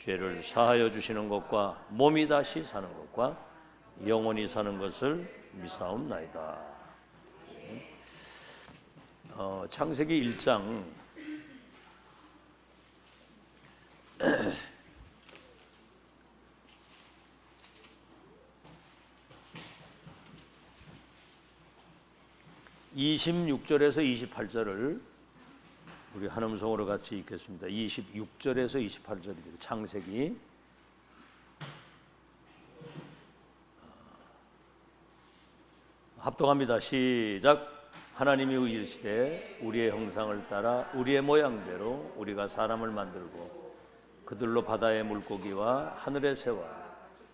죄를 사하여 주시는 것과 몸이 다시 사는 것과 영원히 사는 것을 믿사옵나이다. 창세기 1장 26절에서 28절을 우리 한 음성으로 같이 읽겠습니다. 26절에서 28절입니다. 창세기 합동합니다. 시작. 하나님이 이르시되 우리의 형상을 따라 우리의 모양대로 우리가 사람을 만들고 그들로 바다의 물고기와 하늘의 새와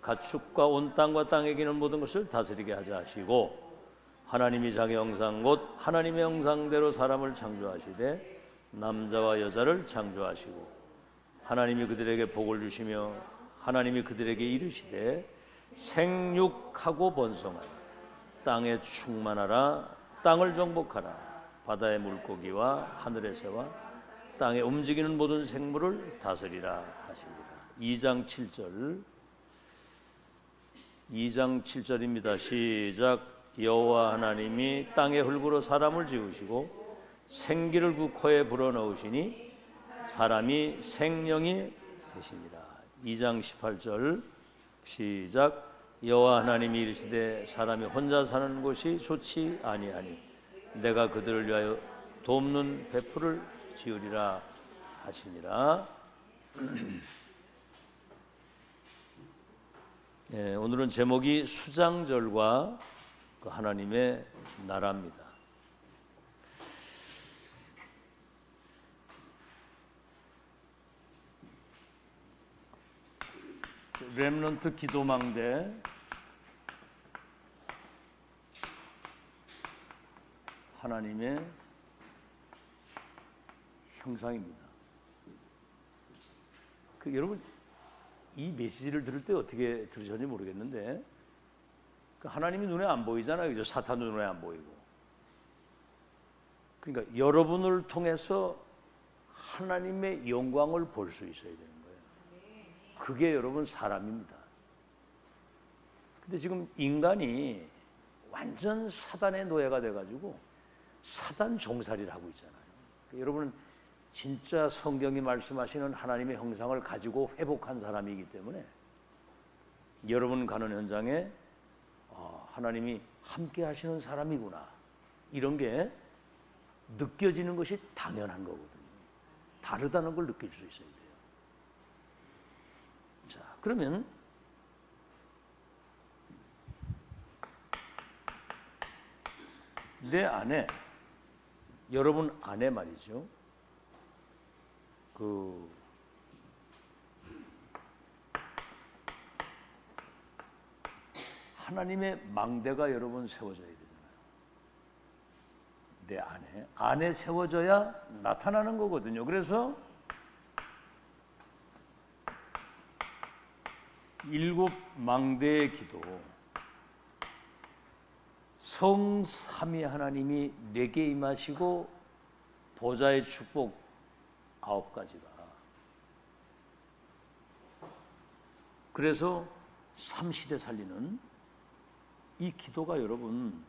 가축과 온 땅과 땅에 기는 모든 것을 다스리게 하자 하시고 하나님이 자기 형상 곧 하나님의 형상대로 사람을 창조하시되 남자와 여자를 창조하시고 하나님이 그들에게 복을 주시며 하나님이 그들에게 이르시되 생육하고 번성하라 땅에 충만하라 땅을 정복하라 바다의 물고기와 하늘의 새와 땅에 움직이는 모든 생물을 다스리라 하시니라. 2장 7절입니다. 시작. 여호와 하나님이 땅의 흙으로 사람을 지으시고 생기를 그 코에 불어넣으시니 사람이 생명이 되시니라. 2장 18절 시작. 여호와 하나님이 이르시되 사람이 혼자 사는 곳이 좋지 아니하니 내가 그들을 위하여 돕는 배풀을 지으리라 하시니라. 네, 오늘은 제목이 수장절과 그 하나님의 나라입니다. 렘넌트 기도망대 하나님의 형상입니다. 여러분 이 메시지를 들을 때 어떻게 들으셨는지 모르겠는데 하나님이 눈에 안 보이잖아요. 그죠? 사탄도 눈에 안 보이고. 그러니까 여러분을 통해서 하나님의 영광을 볼 수 있어야 되는 거예요. 그게 여러분 사람입니다. 근데 지금 인간이 완전 사단의 노예가 돼가지고 사단 종살이를 하고 있잖아요. 여러분은 진짜 성경이 말씀하시는 하나님의 형상을 가지고 회복한 사람이기 때문에 여러분 가는 현장에 하나님이 함께 하시는 사람이구나 이런 게 느껴지는 것이 당연한 거거든요. 다르다는 걸 느낄 수 있어야 돼요. 자, 그러면 내 안에 여러분 안에 말이죠. 하나님의 망대가 여러분 세워져야 되잖아요. 내 안에 세워져야 나타나는 거거든요. 그래서 7 망대의 기도, 성삼위 하나님이 내게 임하시고 보좌의 축복 9가지가. 그래서 3시대 살리는 이 기도가 여러분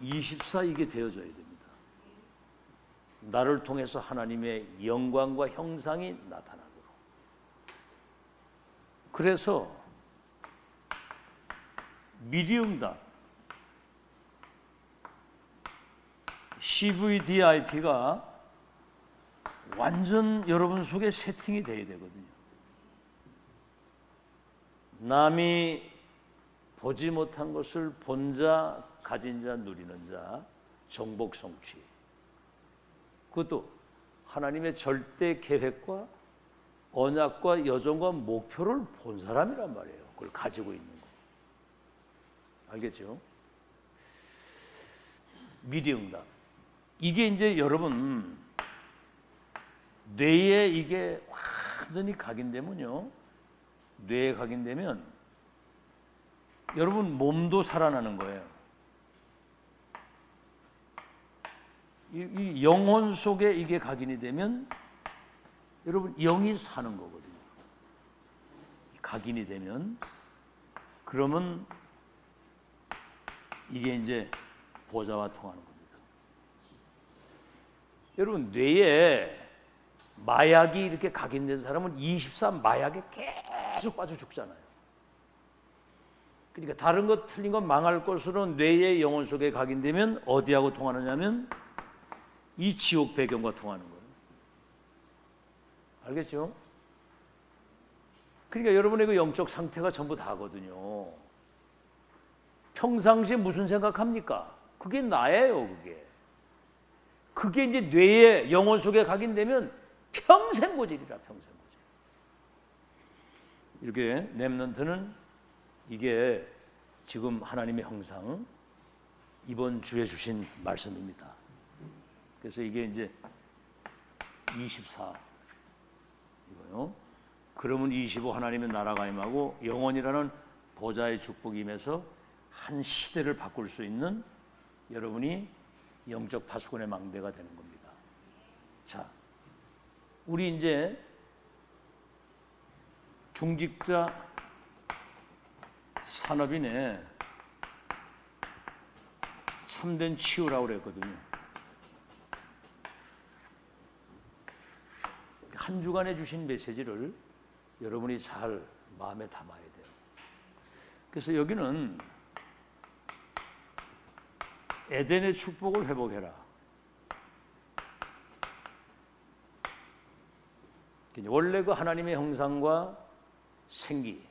24 이게 되어져야 됩니다. 나를 통해서 하나님의 영광과 형상이 나타나도록. 그래서 미리응답 CVDIP가 완전 여러분 속에 세팅이 돼야 되거든요. 남이 보지 못한 것을 본 자, 가진 자, 누리는 자, 정복 성취. 그것도 하나님의 절대 계획과 언약과 여정과 목표를 본 사람이란 말이에요. 그걸 가지고 있는 거. 알겠죠? 미리응답. 이게 이제 여러분 뇌에 이게 완전히 각인되면요. 뇌에 각인되면 여러분 몸도 살아나는 거예요. 이 영혼 속에 이게 각인이 되면 여러분 영이 사는 거거든요. 각인이 되면 그러면 이게 이제 보좌와 통하는 겁니다. 여러분 뇌에 마약이 이렇게 각인된 사람은 24 마약에 계속 빠져 죽잖아요. 그러니까 다른 것 틀린 것 망할 것으로 뇌의 영혼 속에 각인되면 어디하고 통하느냐면 이 지옥 배경과 통하는 거예요. 알겠죠? 그러니까 여러분의 그 영적 상태가 전부 다거든요. 평상시에 무슨 생각합니까? 그게 나예요, 그게. 그게 이제 뇌의 영혼 속에 각인되면 평생 고질이라, 평생 고질. 이렇게 렘넌트는 이게 지금 하나님의 형상, 이번 주에 주신 말씀입니다. 그래서 이게 이제 24 이거요. 그러면 25 하나님의 나라가 임하고 영원이라는 보좌의 축복이 임해서 한 시대를 바꿀 수 있는 여러분이 영적 파수꾼의 망대가 되는 겁니다. 자, 우리 이제 중직자 산업인의 참된 치유라고 그랬거든요. 한 주간에 주신 메시지를 여러분이 잘 마음에 담아야 돼요. 그래서 여기는 에덴의 축복을 회복해라. 원래 그 하나님의 형상과 생기,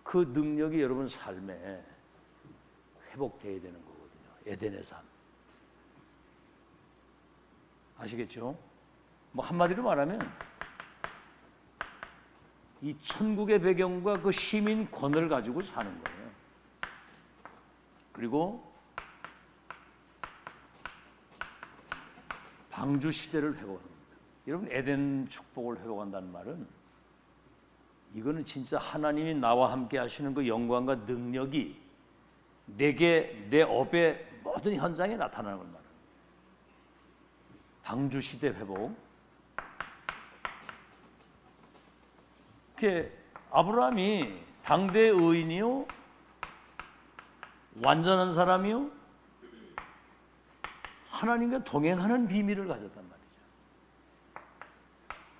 그 능력이 여러분 삶에 회복되어야 되는 거거든요. 에덴의 삶. 아시겠죠? 뭐 한마디로 말하면 이 천국의 배경과 그 시민 권을 가지고 사는 거예요. 그리고 방주 시대를 회복하는 겁니다. 여러분 에덴 축복을 회복한다는 말은 이거는 진짜 하나님이 나와 함께 하시는 그 영광과 능력이 내게 내 업의 모든 현장에 나타나는 걸 말합니다. 방주 시대 회복. 그 아브라함이 당대의 의인이요, 완전한 사람이요, 하나님과 동행하는 비밀을 가졌단 말이죠.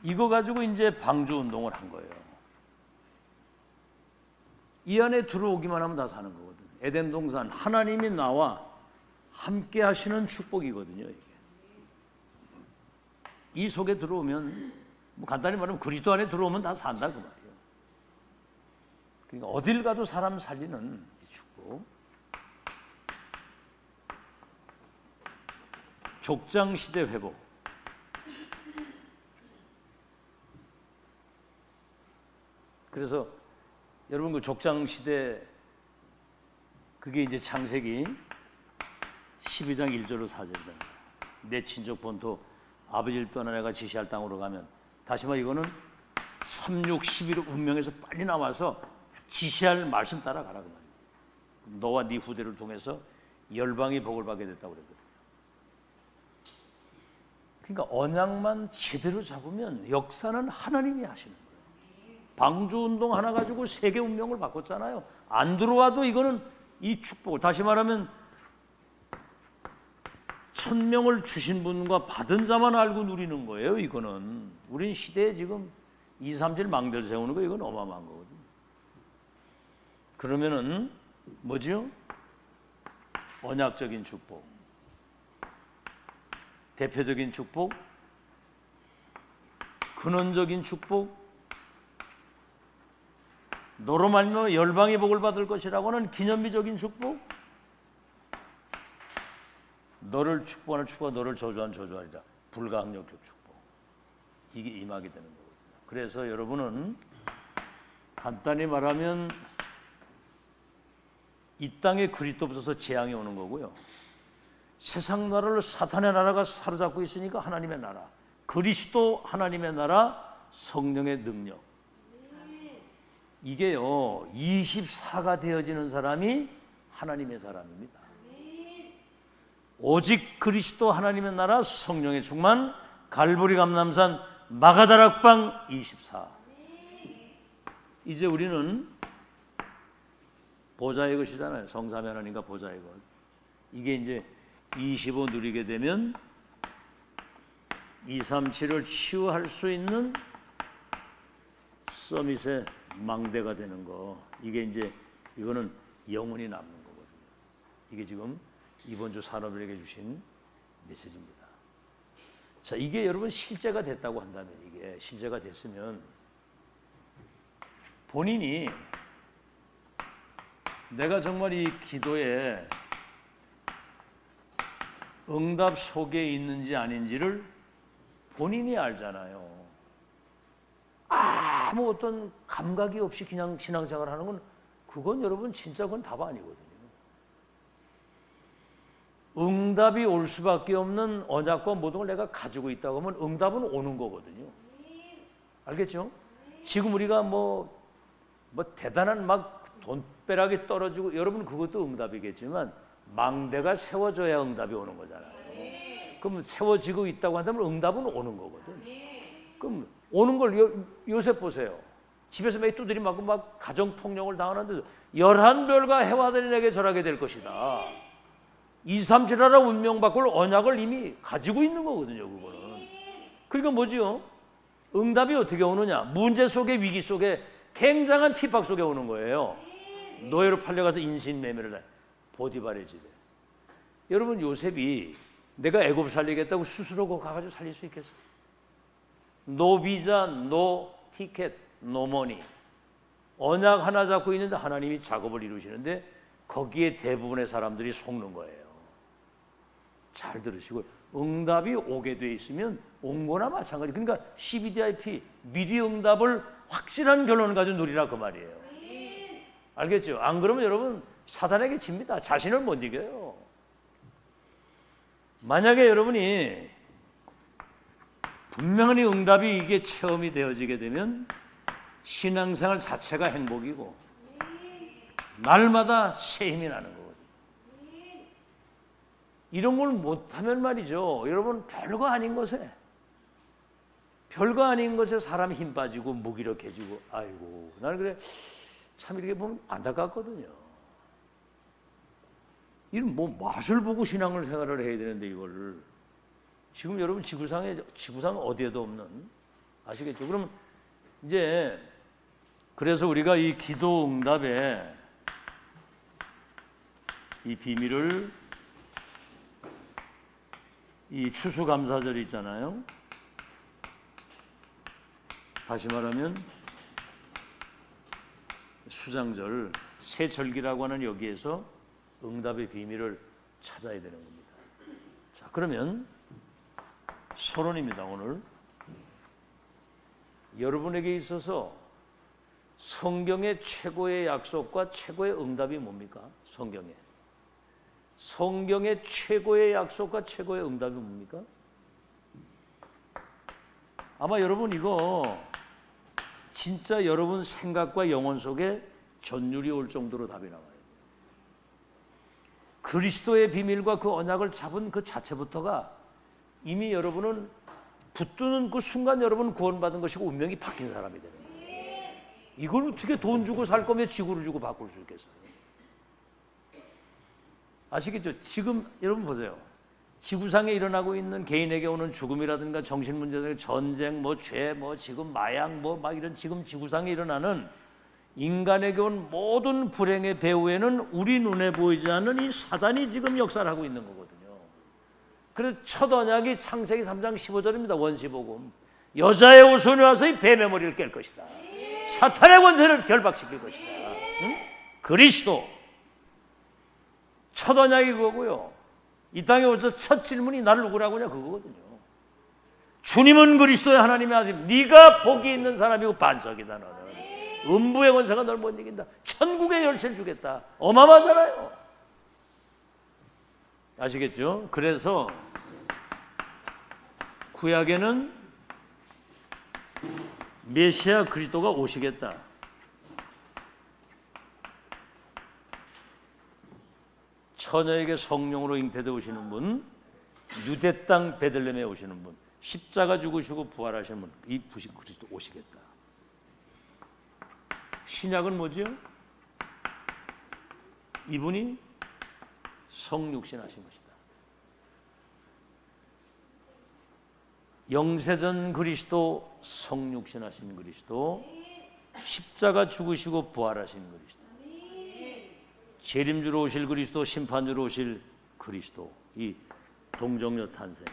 이거 가지고 이제 방주 운동을 한 거예요. 이 안에 들어오기만 하면 다 사는 거거든. 에덴 동산 하나님이 나와 함께 하시는 축복이거든요. 이게. 이 속에 들어오면 뭐 간단히 말하면 그리스도 안에 들어오면 다 산다 그 말이에요. 그러니까 어딜 가도 사람 살리는 이 축복. 족장 시대 회복. 그래서 여러분 그 족장 시대 그게 이제 창세기 12장 1절로 4절이잖아요. 내 친족 본토 아버지를 떠나 내가 지시할 땅으로 가면, 다시 말해 이거는 36, 11의 운명에서 빨리 나와서 지시할 말씀 따라가라 그 말이에요. 너와 네 후대를 통해서 열방이 복을 받게 됐다고 그랬거든요. 그러니까 언약만 제대로 잡으면 역사는 하나님이 하시는 거예요. 방주 운동 하나 가지고 세계 운명을 바꿨잖아요. 안 들어와도 이거는 이 축복을, 다시 말하면 1000명을 주신 분과 받은 자만 알고 누리는 거예요. 이거는 우린 시대에 지금 2, 3질 망대를 세우는 거, 이건 어마어마한 거거든요. 그러면은 뭐죠? 언약적인 축복, 대표적인 축복, 근원적인 축복, 너로 말미암아 열방이 복을 받을 것이라고 하는 기념비적인 축복, 너를 축복하는 축복과 너를 저주하는 저주하리라, 불가항력적 축복. 이게 임하게 되는 거거든요. 그래서 여러분은 간단히 말하면 이 땅에 그리스도 없어서 재앙이 오는 거고요. 세상 나라를 사탄의 나라가 사로잡고 있으니까 하나님의 나라, 그리스도 하나님의 나라, 성령의 능력. 이게요 24가 되어지는 사람이 하나님의 사람입니다. 오직 그리스도 하나님의 나라, 성령의 충만, 갈보리 감람산 마가다락방 24. 이제 우리는 보좌의 것이잖아요. 성삼위 하나님과 보좌의 것. 이게 이제 25 누리게 되면 237을 치유할 수 있는 서밋의 망대가 되는 거. 이게 이제 이거는 영원히 남는 거거든요. 이게 지금 이번 주 산업에게 주신 메시지입니다. 자, 이게 여러분 실제가 됐다고 한다면, 이게 실제가 됐으면 본인이 내가 정말 이 기도에 응답 속에 있는지 아닌지를 본인이 알잖아요. 아무 어떤 감각이 없이 그냥 신앙생활 하는 건, 그건 여러분 진짜 그건 답 아니거든요. 응답이 올 수밖에 없는 언약과 모든 걸 내가 가지고 있다고 하면 응답은 오는 거거든요. 알겠죠? 지금 우리가 뭐 대단한 막 돈벼락이 떨어지고, 여러분 그것도 응답이겠지만 망대가 세워져야 응답이 오는 거잖아요. 그럼 세워지고 있다고 한다면 응답은 오는 거거든. 그럼 오는 걸 요셉 보세요. 집에서 매 두드리 맞고 막 가정폭력을 당하는데 11별과 해와들이 내게 절하게 될 것이다. 237하라 운명 바꿀 언약을 이미 가지고 있는 거거든요. 그거는. 그러니까 뭐지요? 응답이 어떻게 오느냐? 문제 속에, 위기 속에, 굉장한 핍박 속에 오는 거예요. 노예로 팔려가서 인신매매를 해. 보디발의 집에. 여러분 요셉이 내가 애굽 살리겠다고 스스로 거 가가지고 살릴 수 있겠어요? 노 비자, 노 티켓, 노 머니. 언약 하나 잡고 있는데 하나님이 작업을 이루시는데 거기에 대부분의 사람들이 속는 거예요. 잘 들으시고, 응답이 오게 돼 있으면 온 거나 마찬가지. 그러니까 CBDIP, 미리 응답을 확실한 결론을 가지고 누리라 그 말이에요. 알겠죠? 안 그러면 여러분 사단에게 집니다. 자신을 못 이겨요. 만약에 여러분이 분명히 응답이 이게 체험이 되어지게 되면 신앙생활 자체가 행복이고 날마다 새 힘이 나는 거거든요. 이런 걸 못하면 말이죠, 여러분 별거 아닌 것에 사람이 힘 빠지고 무기력해지고, 아이고 나는 그래 참 이렇게 보면 안타깝거든요. 이런 뭐 맛을 보고 신앙을 생활을 해야 되는데 이걸 지금 여러분 지구상 어디에도 없는, 아시겠죠? 그럼 이제 그래서 우리가 이 기도 응답의 이 비밀을, 이 추수감사절 있잖아요. 다시 말하면 수장절, 새절기라고 하는 여기에서 응답의 비밀을 찾아야 되는 겁니다. 자, 그러면 서론입니다. 오늘 여러분에게 있어서 성경의 최고의 약속과 최고의 응답이 뭡니까? 성경의 최고의 약속과 최고의 응답이 뭡니까? 아마 여러분 이거 진짜 여러분 생각과 영혼 속에 전율이 올 정도로 답이 나와요. 그리스도의 비밀과 그 언약을 잡은 그 자체부터가 이미 여러분은 붙드는 그 순간 여러분은 구원받은 것이고 운명이 바뀐 사람이 되는 거예요. 이걸 어떻게 돈 주고 살 거면 지구를 주고 바꿀 수 있겠어요? 아시겠죠? 지금 여러분 보세요. 지구상에 일어나고 있는 개인에게 오는 죽음이라든가 정신 문제들, 전쟁, 죄, 지금 마약, 막 이런 지금 지구상에 일어나는 인간에게 온 모든 불행의 배후에는 우리 눈에 보이지 않는 이 사단이 지금 역사를 하고 있는 거거든요. 그래서 첫 언약이 창세기 3장 15절입니다. 원시복음. 여자의 후손이 와서 이 뱀의 머리를 깰 것이다. 사탄의 권세를 결박시킬 것이다. 응? 그리스도. 첫 언약이 그거고요. 이 땅에 오셔서 첫 질문이 나를 누구라고 하냐 그거거든요. 주님은 그리스도의 하나님의 아들, 네가 복이 있는 사람이고 반석이다. 너는 음부의 권세가 널 못 이긴다. 천국의 열쇠를 주겠다. 어마어마하잖아요. 아시겠죠? 그래서 구약에는 메시아 그리스도가 오시겠다. 처녀에게 성령으로 잉태되어 오시는 분, 유대 땅 베들레헴에 오시는 분, 십자가 죽으시고 부활하시면 이 부신 그리스도 오시겠다. 신약은 뭐죠? 이분이 성육신 하신 것이다. 영세전 그리스도, 성육신 하신 그리스도, 십자가 죽으시고 부활하신 그리스도, 재림주로 오실 그리스도, 심판주로 오실 그리스도, 이 동정녀 탄생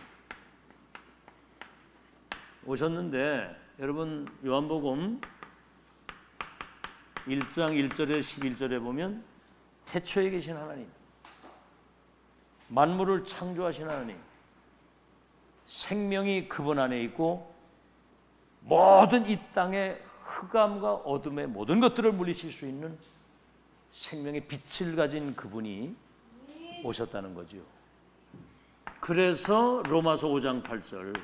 오셨는데, 여러분 요한복음 1장 1절에 11절에 보면 태초에 계신 하나님, 만물을 창조하신 하나님, 생명이 그분 안에 있고 모든 이 땅의 흑암과 어둠의 모든 것들을 물리칠 수 있는 생명의 빛을 가진 그분이 오셨다는 거죠. 그래서 로마서 5장 8절,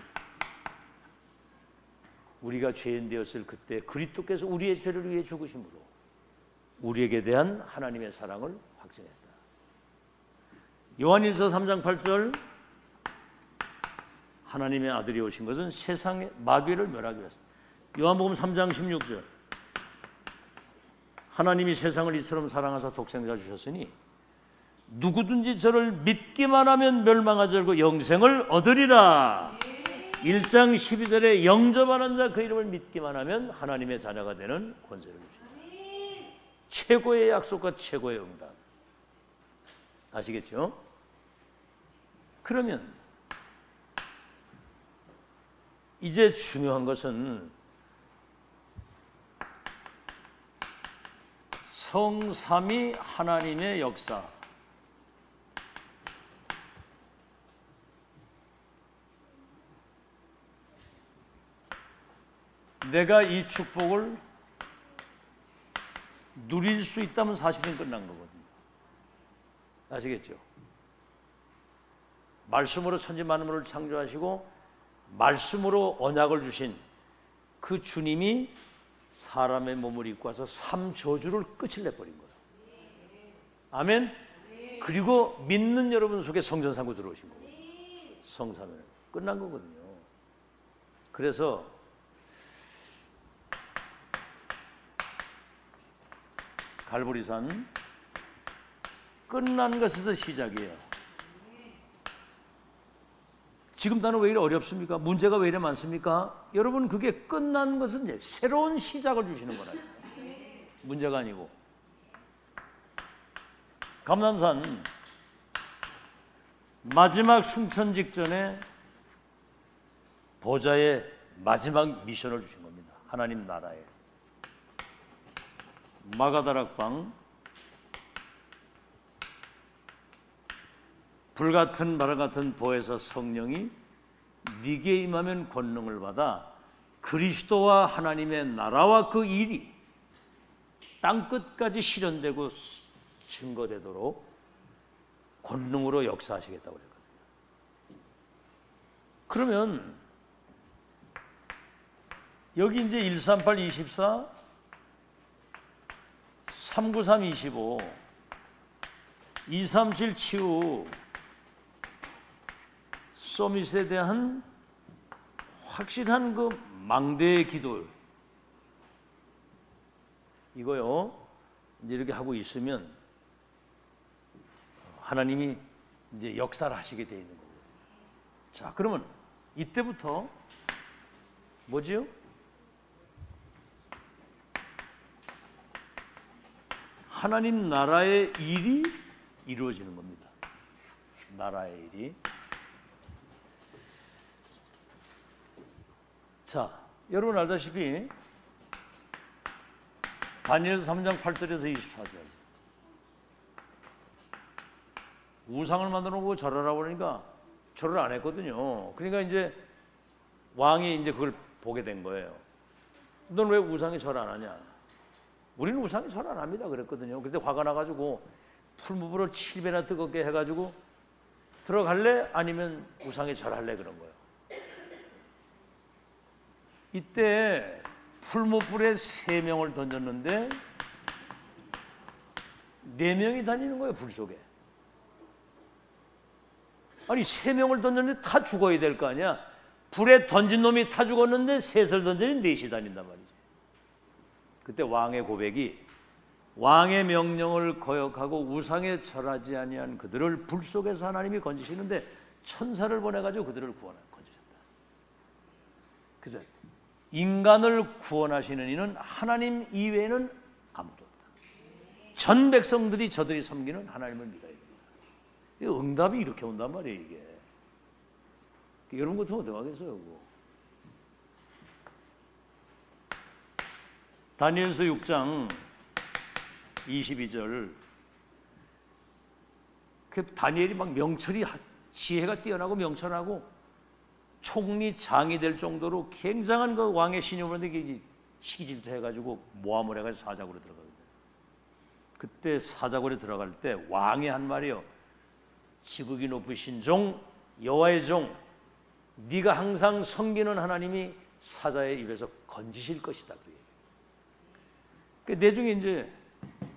우리가 죄인 되었을 그때 그리스도께서 우리의 죄를 위해 죽으심으로 우리에게 대한 하나님의 사랑을 확증했다. 요한일서 3장 8절, 하나님의 아들이 오신 것은 세상의 마귀를 멸하기 위해서다. 요한복음 3장 16절, 하나님이 세상을 이처럼 사랑하사 독생자 주셨으니 누구든지 저를 믿기만 하면 멸망하지 않고 영생을 얻으리라. 1장 12절에 영접하는 자 그 이름을 믿기만 하면 하나님의 자녀가 되는 권세를 주십니다. 최고의 약속과 최고의 응답. 아시겠죠? 그러면 이제 중요한 것은 성삼위 하나님의 역사, 내가 이 축복을 누릴 수 있다면 사실은 끝난 거거든요. 아시겠죠? 말씀으로 천지 만물을 창조하시고 말씀으로 언약을 주신 그 주님이 사람의 몸을 입고 와서 삼저주를 끝을 내버린 거예요. 아멘? 그리고 믿는 여러분 속에 성전 삼고 들어오신 거예요. 성삼위는 끝난 거거든요. 그래서 갈보리산 끝난 것에서 시작이에요. 지금 나는 왜 이래 어렵습니까? 문제가 왜 이래 많습니까? 여러분, 그게 끝난 것은 이제 새로운 시작을 주시는 거라요. 문제가 아니고. 감람산 마지막 승천 직전에 보좌의 마지막 미션을 주신 겁니다. 하나님 나라에. 마가다락방, 불같은 바람 같은 보혜사 성령이 네게 임하면 권능을 받아 그리스도와 하나님의 나라와 그 일이 땅끝까지 실현되고 증거되도록 권능으로 역사하시겠다고 그랬거든요. 그러면 여기 이제 138, 24, 393, 25, 237 치유 서밋에 대한 확실한 그 망대의 기도, 이거요 이제 이렇게 하고 있으면 하나님이 이제 역사를 하시게 돼 있는 거예요. 자, 그러면 이때부터 뭐지요? 하나님 나라의 일이 이루어지는 겁니다. 나라의 일이. 자, 여러분 알다시피 다니엘서 3장 8절에서 24절, 우상을 만들어 놓고 절하라고 그러니까 절을 안 했거든요. 그러니까 이제 왕이 이제 그걸 보게 된 거예요. 넌 왜 우상에 절 안 하냐? 우리는 우상에 절 안 합니다 그랬거든요. 그때 화가 나가지고 풀무불을 7배나 뜨겁게 해가지고 들어갈래? 아니면 우상에 절할래? 그런 거예요. 이때 풀무불에 3명을 던졌는데 4명이 다니는 거예요. 불 속에. 아니 3명을 던졌는데 다 죽어야 될 거 아니야. 불에 던진 놈이 타 죽었는데 셋을 던지는 넷이 다닌단 말이지. 그때 왕의 고백이 왕의 명령을 거역하고 우상에 절하지 아니한 그들을 불 속에서 하나님이 건지시는데 천사를 보내가지고 그들을 건지셨다. 그래서 인간을 구원하시는 이는 하나님 이외에는 아무도 없다. 전 백성들이 저들이 섬기는 하나님을 믿어야 됩니다. 응답이 이렇게 온단 말이에요. 이게 여러분 같으면 어떻게 하겠어요? 그거. 다니엘서 6장 22절. 그 다니엘이 막 명철이 지혜가 뛰어나고 명철하고 총리 장이 될 정도로 굉장한 그 왕의 신임을 시기질투 해가지고 모함을 해가지고 사자굴에 들어가거든요. 그때 사자굴에 들어갈 때 왕이 한 말이요. 지극히 높으신 종 여호와의 종 네가 항상 섬기는 하나님이 사자의 입에서 건지실 것이다. 그 내중에 이제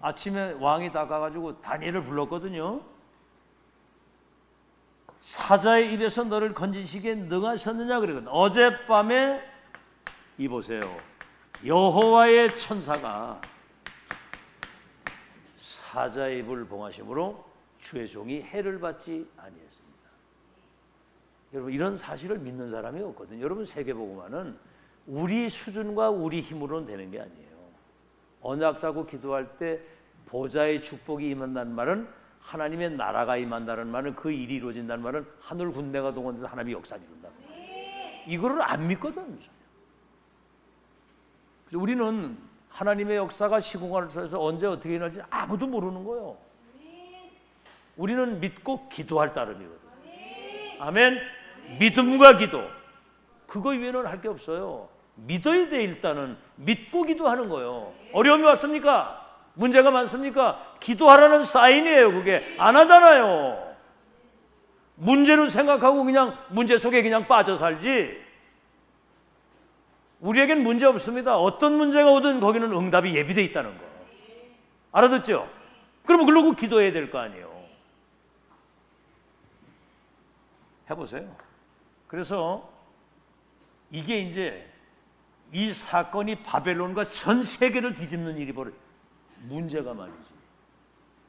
아침에 왕이 다가가지고 다니엘을 불렀거든요. 사자의 입에서 너를 건지시기에 능하셨느냐 그러거든. 어젯밤에 이 보세요. 여호와의 천사가 사자의 입을 봉하심으로 주의 종이 해를 받지 아니했습니다. 여러분 이런 사실을 믿는 사람이 없거든요. 여러분 세계복음화는 우리 수준과 우리 힘으로는 되는 게 아니에요. 언약 잡고 기도할 때 보좌의 축복이 임한다는 말은 하나님의 나라가 임한다는 말은 그 일이 이루어진다는 말은 하늘 군대가 동원돼서 하나님이 역사를 이룬다는 거예요. 이거를 안 믿거든. 그래서 우리는 하나님의 역사가 시공간을 통해서 언제 어떻게 일어날지 아무도 모르는 거예요. 우리는 믿고 기도할 따름이거든. 아멘. 믿음과 기도. 그거 위에는 할 게 없어요. 믿어야 돼. 일단은 믿고 기도하는 거예요. 어려움이 왔습니까? 문제가 많습니까? 기도하라는 사인이에요. 그게 안 하잖아요. 문제를 생각하고 그냥 문제 속에 그냥 빠져 살지. 우리에겐 문제 없습니다. 어떤 문제가 오든 거기는 응답이 예비되어 있다는 거. 알아듣죠? 그러면 그러고 기도해야 될 거 아니에요. 해보세요. 그래서 이게 이제 이 사건이 바벨론과 전 세계를 뒤집는 일이 벌어요. 문제가 말이지.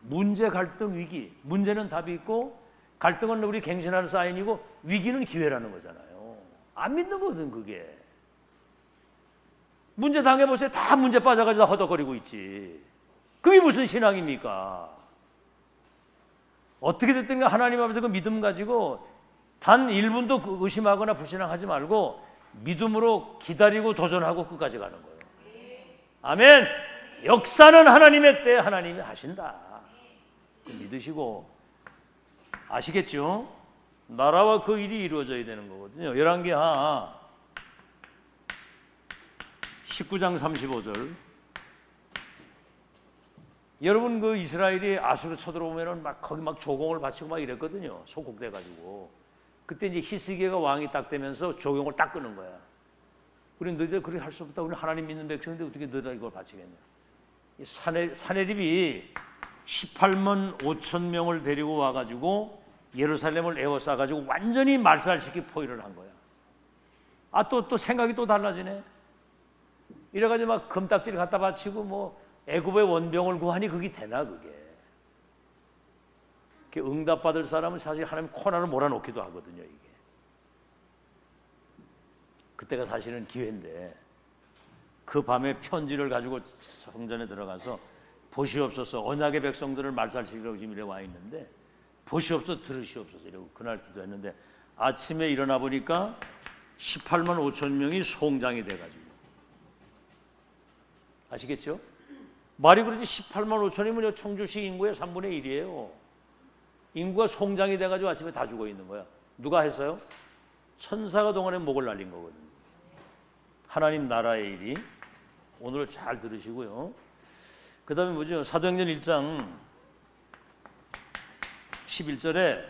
문제, 갈등, 위기. 문제는 답이 있고 갈등은 우리 갱신하는 사인이고 위기는 기회라는 거잖아요. 안 믿는 거거든 그게. 문제 당해보세요. 다 문제 빠져가지고 허덕거리고 있지. 그게 무슨 신앙입니까? 어떻게 됐든 하나님 앞에서 그 믿음 가지고 단 1분도 의심하거나 불신앙하지 말고 믿음으로 기다리고 도전하고 끝까지 가는 거예요. 아멘. 역사는 하나님의 때에 하나님이 하신다. 믿으시고 아시겠죠? 나라와 그 일이 이루어져야 되는 거거든요. 열왕기하 19장 35절. 여러분 그 이스라엘이 아수르 쳐들어오면은 막 거기 막 조공을 바치고 막 이랬거든요. 소곡돼 가지고. 그때 이제 히스기야가 왕이 딱 되면서 조공을 딱 끄는 거야. 우리 너희들 그렇게 할 수 없다. 우리는 하나님 믿는 백성인데 어떻게 너희들 이걸 바치겠냐. 사내립이 18만 5천 명을 데리고 와가지고 예루살렘을 에워싸가지고 완전히 말살시키 포위를 한 거야. 아, 또 생각이 또 달라지네. 이래가지고 막 금딱지를 갖다 바치고 뭐 애굽의 원병을 구하니 그게 되나 그게. 응답받을 사람은 사실 하나님 코너를 몰아놓기도 하거든요. 이게. 그때가 사실은 기회인데 그 밤에 편지를 가지고 성전에 들어가서 보시옵소서 언약의 백성들을 말살시키려고 지금 이래 와 있는데 보시옵소서 들으시옵소서 이러고 그날 기도했는데 아침에 일어나 보니까 18만 5천 명이 송장이 돼가지고 아시겠죠? 말이 그러지 18만 5천이면 청주시 인구의 3분의 1이에요. 인구가 송장이 돼가지고 아침에 다 죽어 있는 거야. 누가 했어요? 천사가 동안에 목을 날린 거거든요. 하나님 나라의 일이. 오늘 잘 들으시고요. 그 다음에 뭐죠? 사도행전 1장 11절에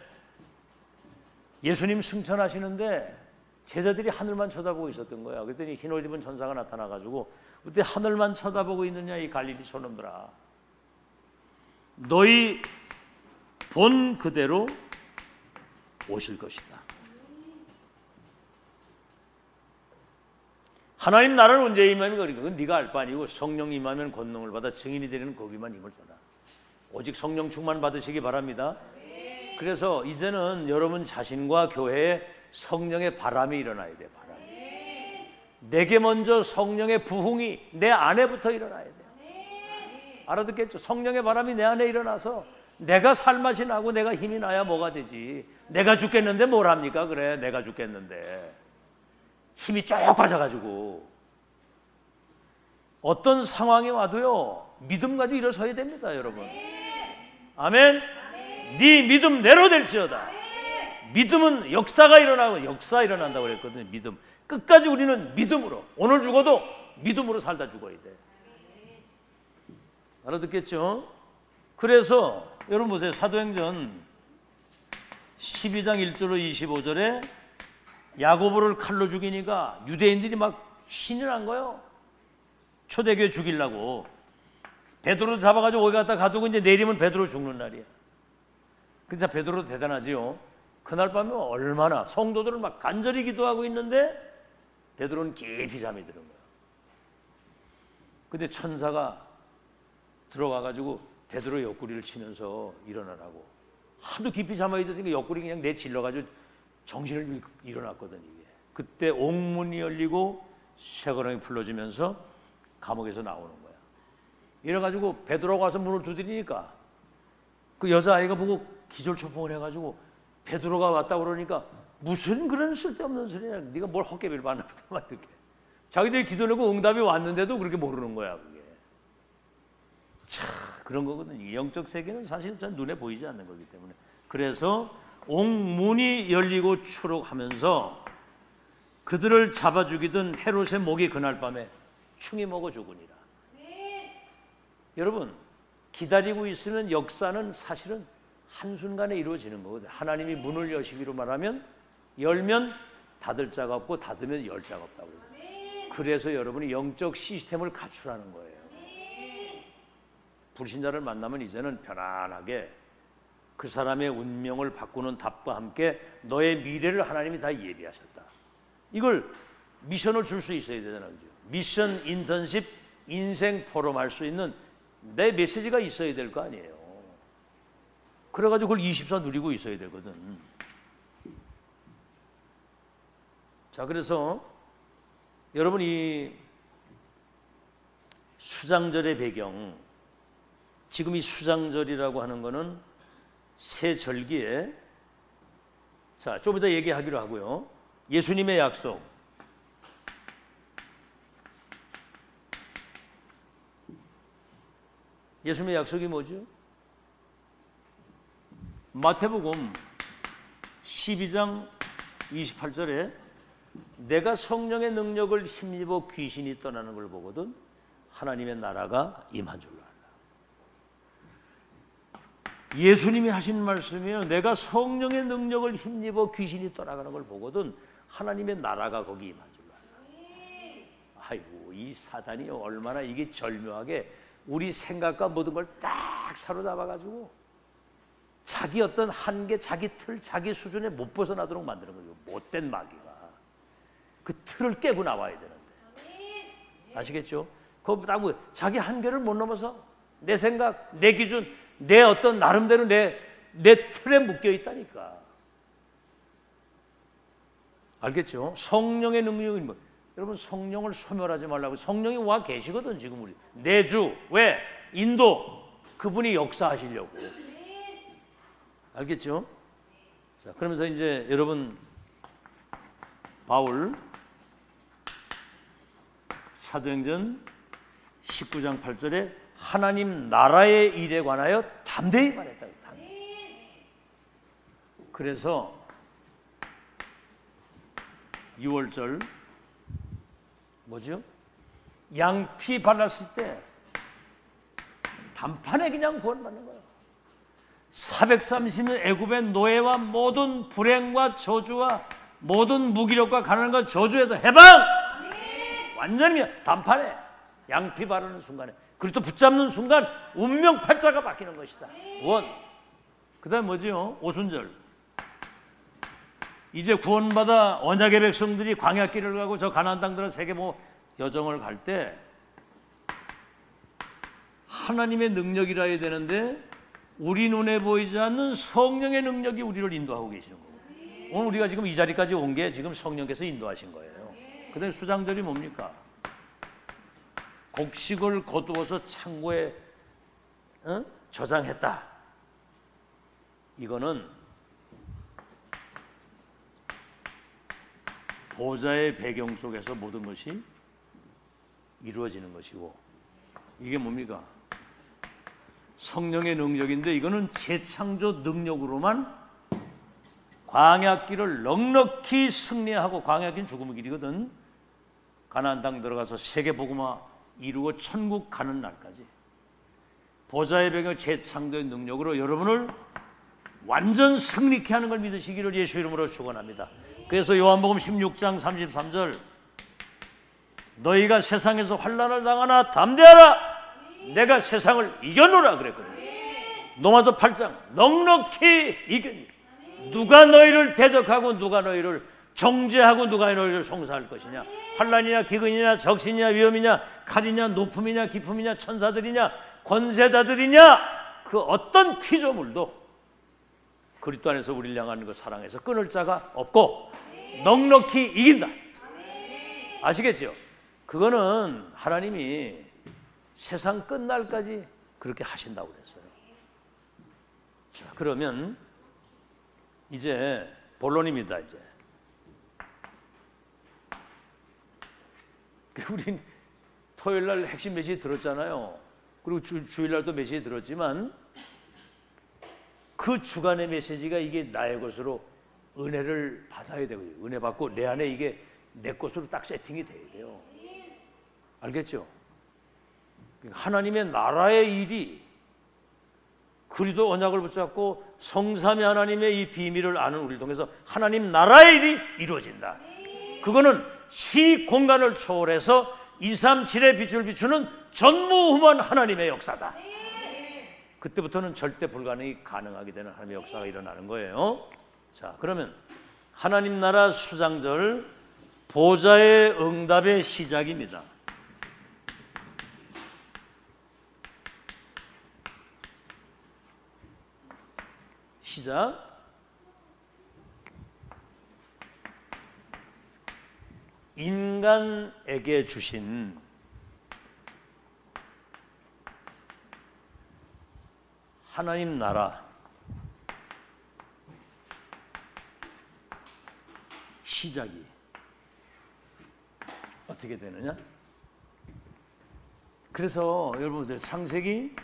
예수님 승천하시는데 제자들이 하늘만 쳐다보고 있었던 거야. 그랬더니 흰 옷 입은 천사가 나타나가지고 그때 하늘만 쳐다보고 있느냐 이 갈릴리 소놈들아. 너희 본 그대로 오실 것이다. 하나님 나라는 언제 임하면 그러니까 그건 네가 알 바 아니고 성령 임하면 권능을 받아 증인이 되는 거기만 힘을 써라. 오직 성령 충만 받으시기 바랍니다. 그래서 이제는 여러분 자신과 교회에 성령의 바람이 일어나야 돼요. 바람이. 내게 먼저 성령의 부흥이 내 안에부터 일어나야 돼요. 알아듣겠죠? 성령의 바람이 내 안에 일어나서 내가 살맛이 나고 내가 힘이 나야 뭐가 되지. 내가 죽겠는데 뭘 합니까? 그래, 내가 죽겠는데 힘이 쭉 빠져가지고 어떤 상황이 와도요 믿음 가지고 일어서야 됩니다, 여러분. 아멘. 네 믿음 내로 될지어다. 믿음은 역사가 일어나고 역사 일어난다고 그랬거든요. 믿음. 끝까지 우리는 믿음으로, 오늘 죽어도 믿음으로 살다 죽어야 돼. 알아듣겠죠? 그래서 여러분 보세요. 사도행전 12장 1절로 25절에 야고보를 칼로 죽이니까 유대인들이 막 신이 난 거예요. 초대교회 죽이려고. 베드로 잡아가지고 어디 갖다 가두고 이제 내리면 베드로 죽는 날이야. 그래서 베드로 대단하지요. 그날 밤에 얼마나 성도들을 막 간절히 기도하고 있는데 베드로는 깊이 잠이 드는 거야. 근데 천사가 들어와가지고 베드로 옆구리를 치면서 일어나라고. 하도 깊이 잠아 있더니 옆구리 그냥 내질러가지고 정신을 일어났거든 이게. 그때 옥문이 열리고 쇠거렁이 풀러지면서 감옥에서 나오는 거야. 이래가지고 베드로가 와서 문을 두드리니까 그 여자아이가 보고 기절초풍을 해가지고 베드로가 왔다 그러니까 무슨 그런 쓸데없는 소리냐. 네가 뭘 헛개비를 받나 보다 이렇게. 자기들이 기도내고 응답이 왔는데도 그렇게 모르는 거야 그게. 참 그런 거거든요. 영적 세계는 사실 전 눈에 보이지 않는 거기 때문에. 그래서 옥문이 열리고 추록하면서 그들을 잡아 죽이던 헤롯의 목이 그날 밤에 충이 먹어 죽으니라. 여러분 기다리고 있으면 역사는 사실은 한순간에 이루어지는 거거든요. 하나님이 문을 여시기로 말하면 열면 닫을 자가 없고 닫으면 열 자가 없다고 그래요. 그래서 여러분이 영적 시스템을 갖추라는 거예요. 불신자를 만나면 이제는 편안하게 그 사람의 운명을 바꾸는 답과 함께 너의 미래를 하나님이 다 예비하셨다. 이걸 미션을 줄 수 있어야 되잖아요. 미션 인턴십 인생 포럼 할 수 있는 내 메시지가 있어야 될 거 아니에요. 그래가지고 그걸 24 누리고 있어야 되거든. 자, 그래서 여러분이 수장절의 배경, 지금 이 수장절이라고 하는 거는 새 절기에, 자, 좀 이따 얘기하기로 하고요. 예수님의 약속, 예수님의 약속이 뭐죠? 마태복음 12장 28절에 내가 성령의 능력을 힘입어 귀신이 떠나는 걸 보거든 하나님의 나라가 임한 줄로 알라. 예수님이 하신 말씀이에요. 내가 성령의 능력을 힘입어 귀신이 떠나가는 걸 보거든 하나님의 나라가 거기 임한 줄로 알라. 아이고, 이 사단이 얼마나 이게 절묘하게 우리 생각과 모든 걸 딱 사로잡아가지고 자기 어떤 한계, 자기 틀, 자기 수준에 못 벗어나도록 만드는 거예요. 못된 마귀가. 그 틀을 깨고 나와야 되는데. 아시겠죠? 그거 딱 뭐 자기 한계를 못 넘어서 내 생각, 내 기준, 내 어떤 나름대로 내 틀에 묶여 있다니까. 알겠죠? 성령의 능력이 뭐? 여러분 성령을 소멸하지 말라고. 성령이 와 계시거든 지금 우리. 내주 왜? 인도 그분이 역사하시려고. 알겠죠? 자, 그러면서 이제 여러분 바울 사도행전 19장 8절에 하나님 나라의 일에 관하여 담대히 말했다. 그래서 6월절 뭐죠? 양피 발랐을 때 단판에 그냥 구원받는 거예요. 430년 애굽의 노예와 모든 불행과 저주와 모든 무기력과 가난과 저주에서 해방! 완전히 단판에 양피 바르는 순간에 그리고 또 붙잡는 순간 운명 팔자가 바뀌는 것이다. 원. 그 다음 뭐지요? 오순절. 이제 구원받아 언약의 백성들이 광야길을 가고 저 가나안 땅들을 세계 뭐 여정을 갈 때 하나님의 능력이라 해야 되는데 우리 눈에 보이지 않는 성령의 능력이 우리를 인도하고 계시는 거예요. 오늘 우리가 지금 이 자리까지 온 게 지금 성령께서 인도하신 거예요. 그다음에 수장절이 뭡니까? 곡식을 거두어서 창고에 저장했다. 이거는 보좌의 배경 속에서 모든 것이 이루어지는 것이고, 이게 뭡니까? 성령의 능력인데 이거는 재창조 능력으로만 광야길을 넉넉히 승리하고, 광야길은 죽음의 길이거든. 가나안 땅 들어가서 세계 복음화 이루고 천국 가는 날까지 보좌의 배경 재창조의 능력으로 여러분을 완전 승리케 하는 걸 믿으시기를 예수 이름으로 축원합니다. 그래서 요한복음 16장 33절, 너희가 세상에서 환난을 당하나 담대하라, 내가 세상을 이겨노라 그랬거든요. 로마서 8장, 넉넉히 이겼니. 누가 너희를 대적하고 누가 너희를 정죄하고 누가 너희를 송사할 것이냐. 환난이냐 기근이냐 적신이냐 위험이냐 칼이냐 높음이냐 깊음이냐 천사들이냐 권세자들이냐, 그 어떤 피조물도 그리스도 안에서 우리를 향하는 그 사랑에서 끊을 자가 없고 넉넉히 이긴다. 아시겠죠? 그거는 하나님이 세상 끝날까지 그렇게 하신다고 그랬어요. 자, 그러면 이제 본론입니다. 이제 우린 토요일날 핵심 메시지 들었잖아요. 그리고 주일날도 메시지 들었지만 그 주간의 메시지가 이게 나의 것으로 은혜를 받아야 되거든요. 은혜 받고 내 안에 이게 내 것으로 딱 세팅이 돼야 돼요. 알겠죠? 하나님의 나라의 일이, 그리스도 언약을 붙잡고 성삼위 하나님의 이 비밀을 아는 우리를 통해서 하나님 나라의 일이 이루어진다. 그거는 시 공간을 초월해서 237의 빛을 비추는 전무후무한 하나님의 역사다. 그때부터는 절대 불가능이 가능하게 되는 하나님의 역사가 일어나는 거예요. 자, 그러면 하나님 나라 수장절 보좌의 응답의 시작입니다. 시작. 인간에게 주신 하나님 나라 시작이 어떻게 되느냐? 그래서 여러분 보세요. 창세기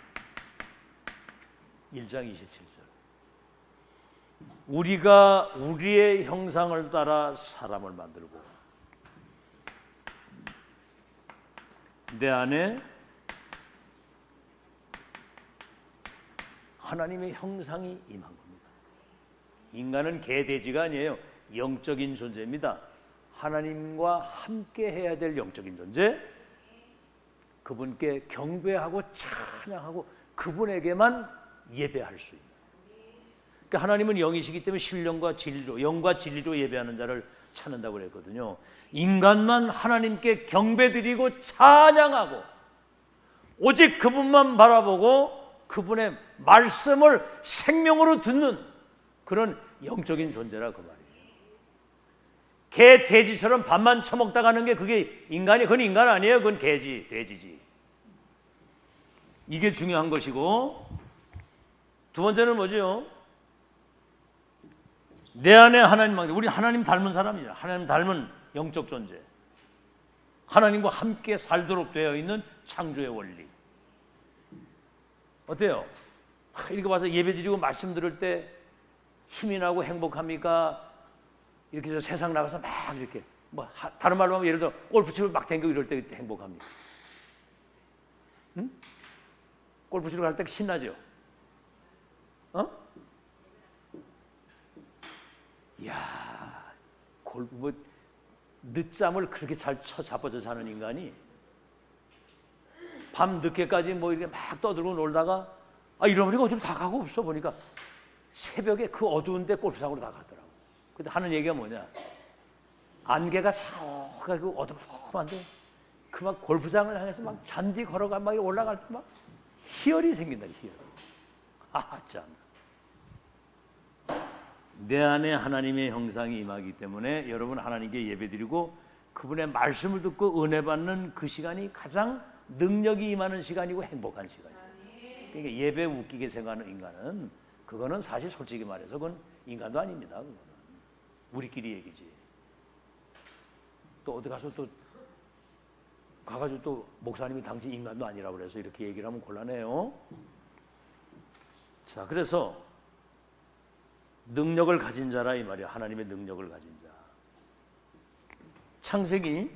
1장 27절. 우리가 우리의 형상을 따라 사람을 만들고 내 안에 하나님의 형상이 임한 겁니다. 인간은 개, 돼지가 아니에요. 영적인 존재입니다. 하나님과 함께 해야 될 영적인 존재, 그분께 경배하고 찬양하고 그분에게만 예배할 수 있는. 그러니까 하나님은 영이시기 때문에 신령과 진리로, 영과 진리로 예배하는 자를 찾는다고 그랬거든요. 인간만 하나님께 경배드리고 찬양하고 오직 그분만 바라보고 그분의 말씀을 생명으로 듣는 그런 영적인 존재라 그 말이에요. 개, 돼지처럼 밥만 처먹다 가는 게 그게 인간이, 그건 인간 아니에요. 그건 개지, 돼지지. 이게 중요한 것이고, 두 번째는 뭐죠? 내 안에 하나님만, 우리 하나님 닮은 사람이죠. 하나님 닮은 영적 존재. 하나님과 함께 살도록 되어 있는 창조의 원리. 어때요? 이렇게 와서 예배드리고 말씀 들을 때 힘이 나고 행복합니까? 이렇게 해서 세상 나가서 막 이렇게 뭐 다른 말로 하면 예를 들어 골프치러 막 댕기고 이럴 때 행복합니까? 응? 골프치러 갈 때 신나죠? 이야, 골프 뭐 늦잠을 그렇게 잘 자빠져 자는 인간이 밤 늦게까지 뭐 이렇게 막 떠들고 놀다가 잃어버리고 어디로 다 가고 없어. 보니까 새벽에 그 어두운데 골프장으로 나가더라고. 근데 하는 얘기가 뭐냐? 안개가 샤워가지고 어두컴한데 그 막 골프장을 향해서 막 잔디 걸어가 막 올라갈 때 막 희열이 생긴다. 희열. 아, 참. 내 안에 하나님의 형상이 임하기 때문에 여러분 하나님께 예배드리고 그분의 말씀을 듣고 은혜 받는 그 시간이 가장 능력이 임하는 시간이고 행복한 시간이에요. 그러니까 예배 웃기게 생각하는 인간은 그거는 사실 솔직히 말해서 그건 인간도 아닙니다. 그거는 우리끼리 얘기지. 또 어디 가서 또 가가지고 또 목사님이 당신 인간도 아니라고 그래서 이렇게 얘기를 하면 곤란해요. 자, 그래서 능력을 가진 자라 이 말이야. 하나님의 능력을 가진 자. 창세기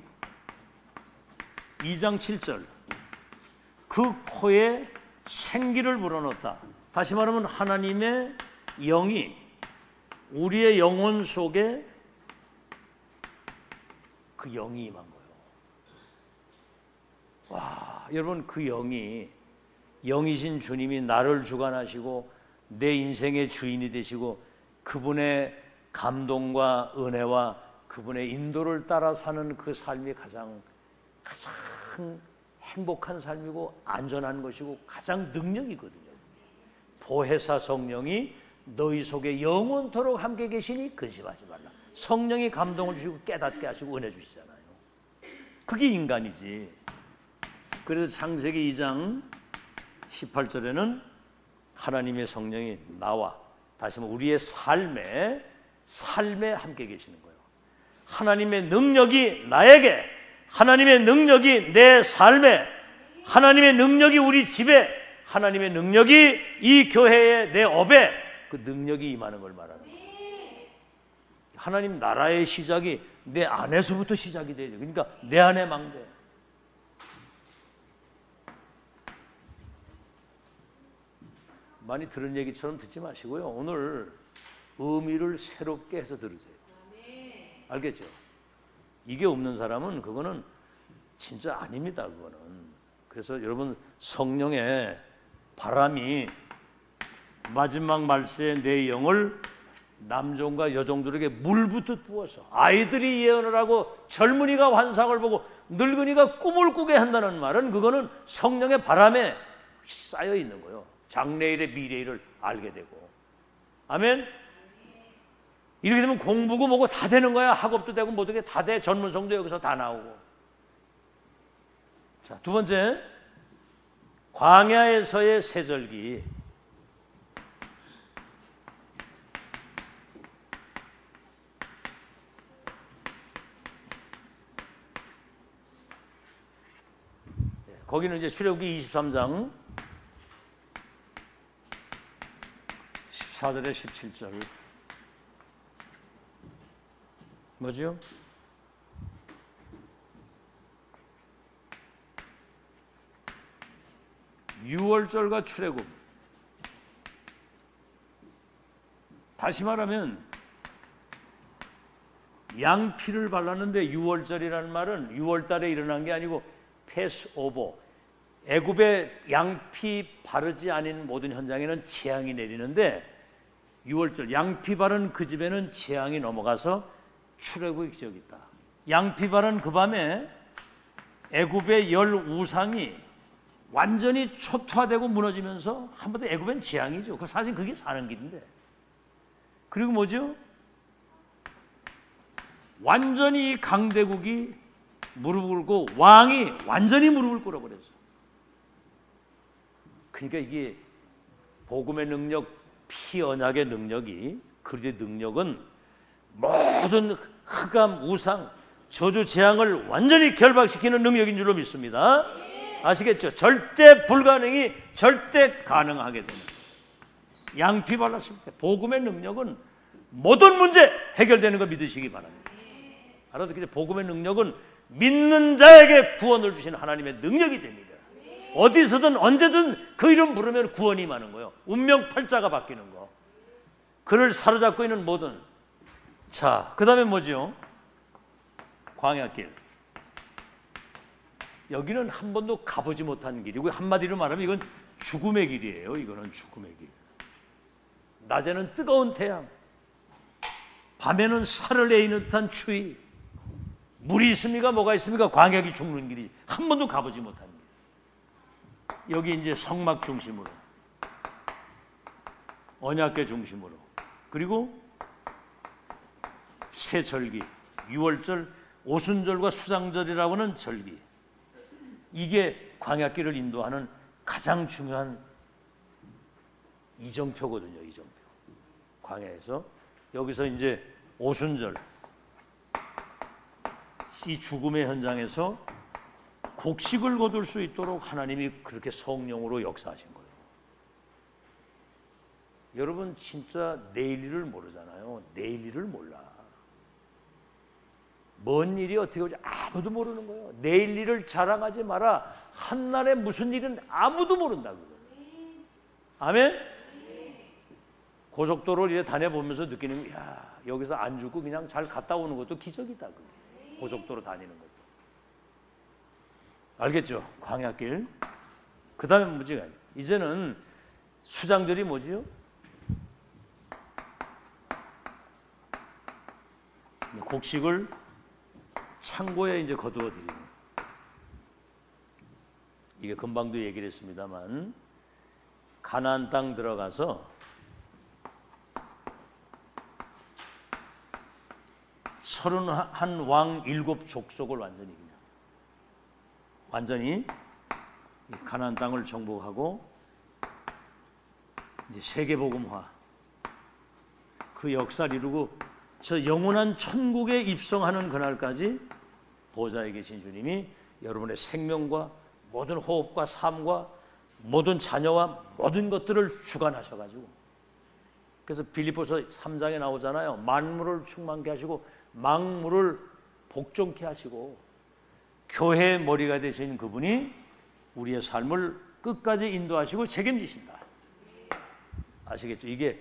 2장 7절. 그 코에 생기를 불어넣었다. 다시 말하면 하나님의 영이 우리의 영혼 속에 그 영이 임한 거예요. 와, 여러분 그 영이신 주님이 나를 주관하시고 내 인생의 주인이 되시고 그분의 감동과 은혜와 그분의 인도를 따라 사는 그 삶이 가장 행복한 삶이고 안전한 것이고 가장 능력이거든요. 보혜사 성령이 너희 속에 영원토록 함께 계시니 근심하지 말라. 성령이 감동을 주시고 깨닫게 하시고 은혜 주시잖아요. 그게 인간이지. 그래서 창세기 2장 18절에는 하나님의 성령이 나와 다시 한번 우리의 삶에 함께 계시는 거예요. 하나님의 능력이 나에게, 하나님의 능력이 내 삶에, 하나님의 능력이 우리 집에, 하나님의 능력이 이 교회에 내 업에 그 능력이 임하는 걸 말하는 거예요. 하나님 나라의 시작이 내 안에서부터 시작이 돼요. 그러니까 내 안에 망대. 많이 들은 얘기처럼 듣지 마시고요. 오늘 의미를 새롭게 해서 들으세요. 알겠죠? 이게 없는 사람은 그거는 진짜 아닙니다. 그거는. 그래서 여러분 성령의 바람이 마지막 말세에 내 영을 남종과 여종들에게 물붓듯 부어서 아이들이 예언을 하고 젊은이가 환상을 보고 늙은이가 꿈을 꾸게 한다는 말은 그거는 성령의 바람에 쌓여 있는 거예요. 장래일의 미래일을 알게 되고. 아멘. 이렇게 되면 공부고 뭐고 다 되는 거야. 학업도 되고 모든 게 다 돼. 전문성도 여기서 다 나오고. 자, 두 번째, 광야에서의 세절기. 거기는 이제 출애굽기 23장 14절에 17절. 뭐죠? 유월절과 출애굽. 다시 말하면 양피를 발랐는데 유월절이라는 말은 6월달에 일어난 게 아니고 패스오버. 애굽의 양피 바르지 않은 모든 현장에는 재앙이 내리는데 6월절 양피 바른 그 집에는 재앙이 넘어가서 출애굽의 기적이 있다. 양피 바른 그 밤에 애굽의 10 우상이 완전히 초토화되고 무너지면서 한 번 더 애굽엔 재앙이죠. 그 사실 그게 사는 길인데. 그리고 뭐죠? 완전히 강대국이 무릎을 꿇고 왕이 완전히 무릎을 꿇어버렸어. 그러니까 이게 복음의 능력, 피언약의 능력이, 그리스도의 능력은 모든 흑암, 우상, 저주, 재앙을 완전히 결박시키는 능력인 줄로 믿습니다. 아시겠죠? 절대 불가능이 절대 가능하게 되는 양피 발랐을 때 복음의 능력은 모든 문제 해결되는 거 믿으시기 바랍니다. 알아듣겠죠? 복음의 능력은 믿는 자에게 구원을 주시는 하나님의 능력이 됩니다. 어디서든 언제든 그 이름 부르면 구원이 임하는 거예요. 운명 팔자가 바뀌는 거. 그를 사로잡고 있는 모든. 자, 그 다음에 뭐죠? 광야길. 여기는 한 번도 가보지 못한 길이고 한마디로 말하면 이건 죽음의 길이에요. 이거는 죽음의 길. 낮에는 뜨거운 태양, 밤에는 살을 내는 듯한 추위. 물이 있습니까? 뭐가 있습니까? 광야기 죽는 길이 한 번도 가보지 못한 길. 여기 이제 성막 중심으로, 언약궤 중심으로, 그리고 새 절기, 유월절, 오순절과 수장절이라고 하는 절기, 이게 광야길을 인도하는 가장 중요한 이정표거든요. 이정표. 광야에서 여기서 이제 오순절, 이 죽음의 현장에서 곡식을 거둘 수 있도록 하나님이 그렇게 성령으로 역사하신 거예요. 여러분 진짜 내일 일을 모르잖아요. 내일 일을 몰라. 먼 일이 어떻게 오지 아무도 모르는 거예요. 내일 일을 자랑하지 마라. 한날에 무슨 일은 아무도 모른다고. 아멘? 고속도로를 이렇게 다녀보면서 느끼는 거야. 야, 여기서 안 죽고 그냥 잘 갔다 오는 것도 기적이다. 고속도로 다니는 것도. 알겠죠? 광야길. 그 다음에 뭐지? 이제는 수장절이 뭐지요? 곡식을 창고에 이제 거두어 드리는. 이게 금방도 얘기를 했습니다만, 가나안 땅 들어가서 31왕 7족속을 완전히 가나안 땅을 정복하고 이제 세계복음화, 그 역사를 이루고 저 영원한 천국에 입성하는 그날까지 보좌에 계신 주님이 여러분의 생명과 모든 호흡과 삶과 모든 자녀와 모든 것들을 주관하셔가지고, 그래서 빌립보서 3장에 나오잖아요. 만물을 충만케 하시고 만물을 복종케 하시고, 교회의 머리가 되신 그분이 우리의 삶을 끝까지 인도하시고 책임지신다. 아시겠죠? 이게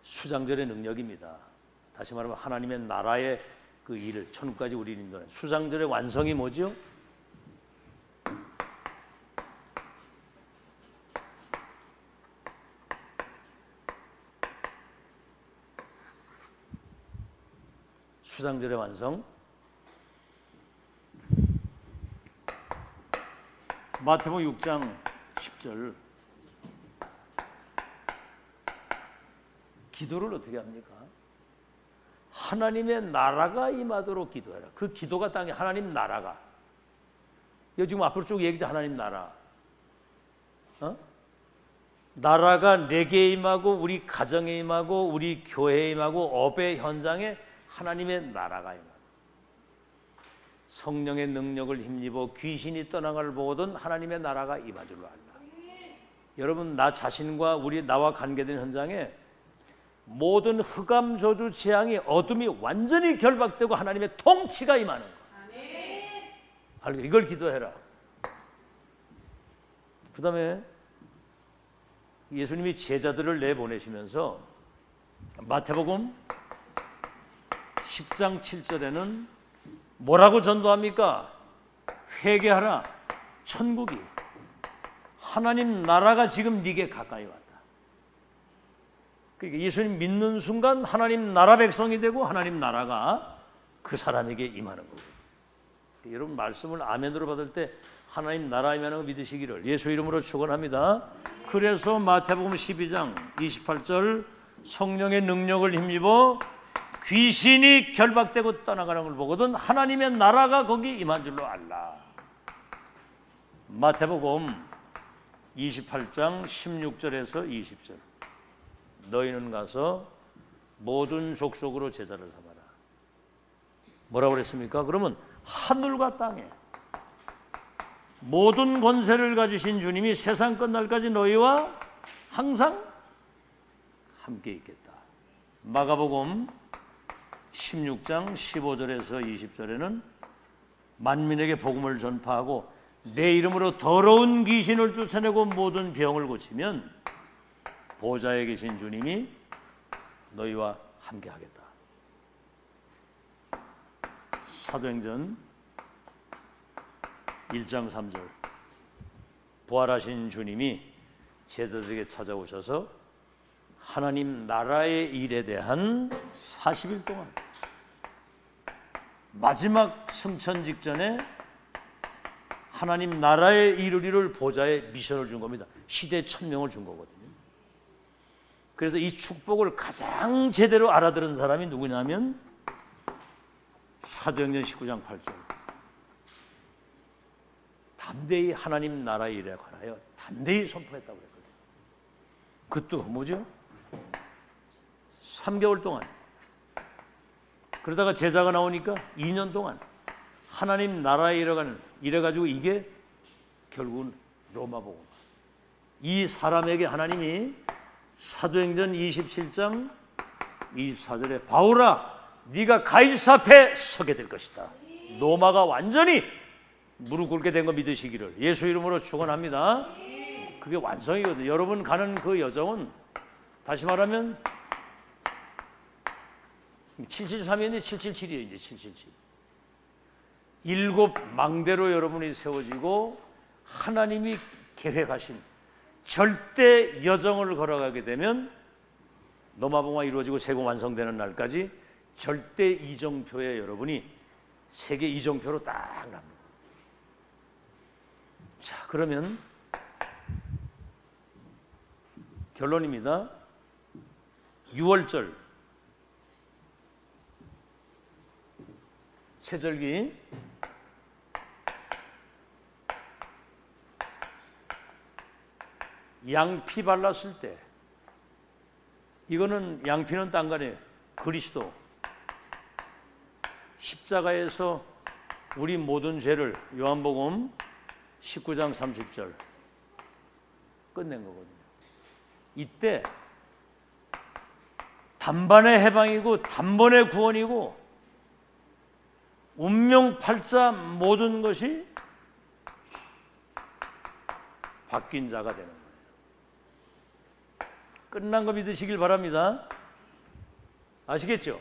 수장절의 능력입니다. 다시 말하면 하나님의 나라의 그 일을 천국까지 우리를 인도하는 수장절의 완성이 뭐죠? 수장절의 완성. 마태복음 6장 10절. 기도를 어떻게 합니까? 하나님의 나라가 임하도록 기도해라. 그 기도가 땅에 하나님 나라가. 이거 지금 앞으로 쭉 얘기죠. 하나님 나라. 나라가 내게 임하고 우리 가정에 임하고 우리 교회에 임하고 업의 현장에 하나님의 나라가 임하고, 성령의 능력을 힘입어 귀신이 떠나갈 보거든 하나님의 나라가 임할 줄로 알라. 여러분, 나 자신과 나와 관계된 현장에 모든 흑암 저주 재앙이 어둠이 완전히 결박되고 하나님의 통치가 임하는 거. 이걸 기도해라. 그 다음에 예수님이 제자들을 내보내시면서 마태복음 10장 7절에는 뭐라고 전도합니까? 회개하라. 천국이, 하나님 나라가 지금 네게 가까이 왔다. 그러니까 예수님 믿는 순간 하나님 나라 백성이 되고 하나님 나라가 그 사람에게 임하는 거예요. 여러분, 말씀을 아멘으로 받을 때 하나님 나라 임하는 거 믿으시기를 예수 이름으로 축원합니다. 그래서 마태복음 12장 28절, 성령의 능력을 힘입어 귀신이 결박되고 떠나가는 걸 보거든 하나님의 나라가 거기 임한 줄로 알라. 마태복음 28장 16절에서 20절. 너희는 가서 모든 족속으로 제자를 삼아라. 뭐라고 그랬습니까? 그러면 하늘과 땅에 모든 권세를 가지신 주님이 세상 끝날까지 너희와 항상 함께 있겠다. 마가복음 16장 15절에서 20절에는 만민에게 복음을 전파하고 내 이름으로 더러운 귀신을 쫓아내고 모든 병을 고치면 보좌에 계신 주님이 너희와 함께 하겠다. 사도행전 1장 3절. 부활하신 주님이 제자들에게 찾아오셔서 하나님 나라의 일에 대한 40일 동안 마지막 승천 직전에 하나님 나라에 이르리를 보좌에 미션을 준 겁니다. 시대 천명을 준 거거든요. 그래서 이 축복을 가장 제대로 알아들은 사람이 누구냐면 사도행전 19장 8절. 담대히 하나님 나라의 일에 관하여 담대히 선포했다고 그랬거든요. 그것도 뭐죠? 3개월 동안. 그러다가 제자가 나오니까 2년 동안 하나님 나라에 이래가지고 이게 결국은 로마복음. 이 사람에게 하나님이 사도행전 27장 24절에 바울아 네가 가이사 앞에 서게 될 것이다. 로마가 완전히 무릎 꿇게 된 거 믿으시기를 예수 이름으로 축원합니다. 그게 완성이거든요. 여러분 가는 그 여정은 다시 말하면 773이었는데 777이에요. 이제 777. 7 망대로 여러분이 세워지고 하나님이 계획하신 절대 여정을 걸어가게 되면 로마복음이 이루어지고 세금 완성되는 날까지 절대 이정표에 여러분이 세계 이정표로 딱 납니다. 자, 그러면 결론입니다. 6월절 세절기 양피 발랐을 때 이거는 양피는 딴간에 그리스도 십자가에서 우리 모든 죄를 요한복음 19장 30절 끝낸 거거든요. 이때 단번의 해방이고 단번의 구원이고 운명팔자 모든 것이 바뀐 자가 되는 거예요. 끝난 거 믿으시길 바랍니다. 아시겠죠?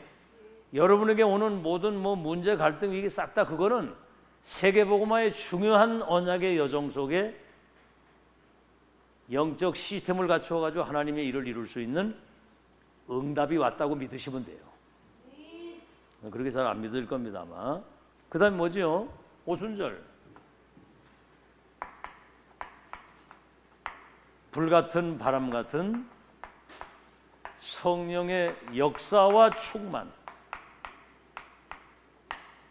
여러분에게 오는 모든 문제, 갈등, 이게 싹 다 그거는 세계복음화의 중요한 언약의 여정 속에 영적 시스템을 갖추어가지고 하나님의 일을 이룰 수 있는 응답이 왔다고 믿으시면 돼요. 그렇게 잘 안 믿을 겁니다 아마. 그 다음에 뭐죠? 오순절. 불같은 바람 같은 성령의 역사와 충만.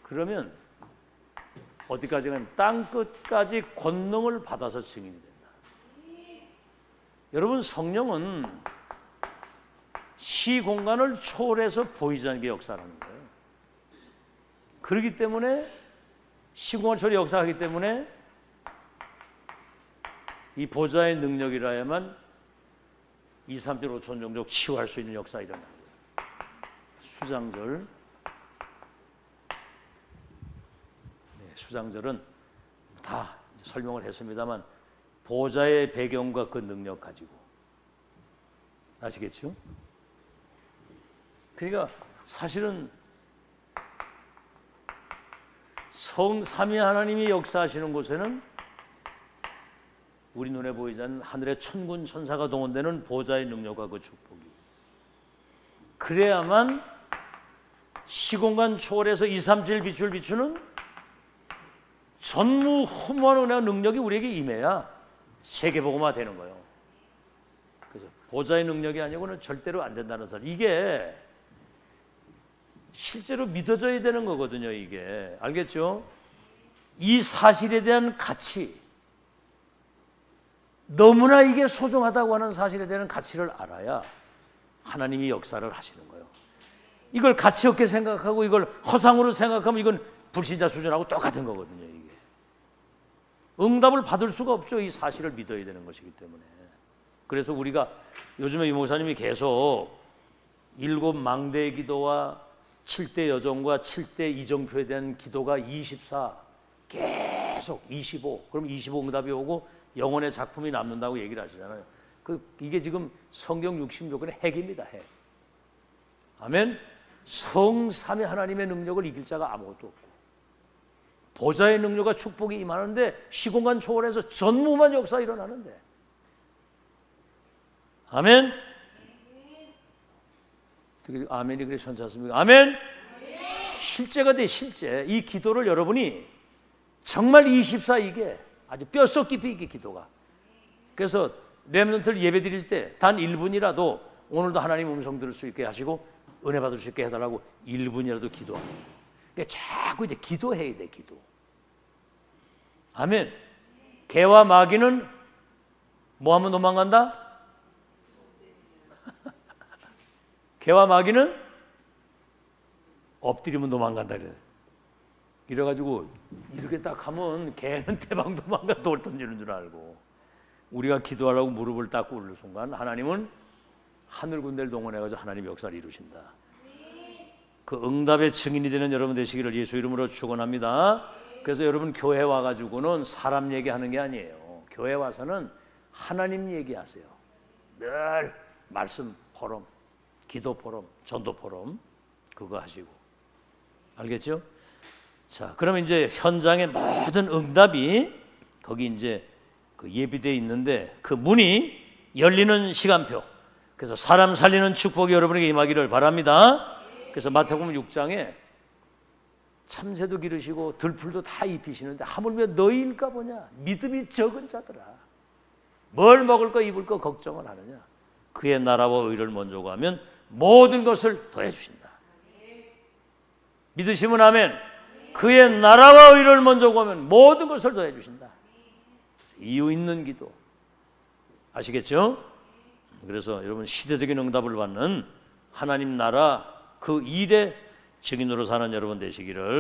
그러면 어디까지 가면 땅 끝까지 권능을 받아서 증인이 된다. 여러분 성령은 시공간을 초월해서 보이지 않게 역사하는 거예요. 그렇기 때문에 시공간을 초월해 역사하기 때문에 이 보좌의 능력이라야만 2, 3절 5천 종족 치유할 수 있는 역사가 일어나는 거예요. 수장절. 수장절은 다 설명을 했습니다만 보좌의 배경과 그 능력 가지고 아시겠죠? 그러니까 사실은 성삼위 하나님이 역사하시는 곳에는 우리 눈에 보이지 않는 하늘의 천군 천사가 동원되는 보좌의 능력과 그 축복이 그래야만 시공간 초월해서 2, 3질 빛을 비추는 전무후무한 은혜와 능력이 우리에게 임해야 세계복음화 되는 거예요. 그래서 보좌의 능력이 아니고는 절대로 안 된다는 사실. 이게 실제로 믿어져야 되는 거거든요. 이게 알겠죠? 이 사실에 대한 가치, 너무나 이게 소중하다고 하는 사실에 대한 가치를 알아야 하나님이 역사를 하시는 거예요. 이걸 가치 없게 생각하고 이걸 허상으로 생각하면 이건 불신자 수준하고 똑같은 거거든요. 이게 응답을 받을 수가 없죠. 이 사실을 믿어야 되는 것이기 때문에. 그래서 우리가 요즘에 유 목사님이 계속 7 망대의 기도와 7대 여정과 7대 이정표에 대한 기도가 24 계속 25 그럼 25 응답이 오고 영혼의 작품이 남는다고 얘기를 하시잖아요. 이게 지금 성경 66권의 핵입니다. 핵. 아멘. 성삼위 하나님의 능력을 이길 자가 아무것도 없고 보좌의 능력과 축복이 임하는데 시공간 초월해서 전무한 역사가 일어나는데 아멘. 아멘이 그래 천사습니까? 아멘. 실제가 돼, 실제. 이 기도를 여러분이 정말 24 이게 아주 뼛속 깊이 있게 기도가. 그래서 렘넌트를 예배 드릴 때 단 1분이라도 오늘도 하나님 음성 들을 수 있게 하시고 은혜 받을 수 있게 해달라고 1분이라도 기도합니다. 그러니까 자꾸 이제 기도해야 돼, 기도. 아멘. 개와 마귀는 뭐 하면 도망간다? 개와 마귀는 엎드리면 도망간다 그래. 이래가지고 이렇게 딱 하면 개는 대방 도망가 돌 던지는 줄 알고, 우리가 기도하려고 무릎을 딱 꿇는 순간 하나님은 하늘 군대를 동원해가지고 하나님 역사를 이루신다. 그 응답의 증인이 되는 여러분 되시기를 예수 이름으로 축원합니다. 그래서 여러분 교회 와가지고는 사람 얘기하는 게 아니에요. 교회 와서는 하나님 얘기하세요. 늘 말씀 포럼, 기도 포럼, 전도 포럼 그거 하시고. 알겠죠? 자, 그러면 이제 현장의 모든 응답이 거기 이제 그 예비되어 있는데 그 문이 열리는 시간표. 그래서 사람 살리는 축복이 여러분에게 임하기를 바랍니다. 그래서 마태복음 6장에 참새도 기르시고 들풀도 다 입히시는데 하물며 너희일까 보냐? 믿음이 적은 자들아. 뭘 먹을 거 입을 거 걱정을 하느냐? 그의 나라와 의를 먼저 구하면 모든 것을 더해 주신다. 믿으시면 아멘. 그의 나라와 의를 먼저 구하면 모든 것을 더해 주신다. 이유 있는 기도. 아시겠죠? 그래서 여러분 시대적인 응답을 받는 하나님 나라 그 일의 증인으로 사는 여러분 되시기를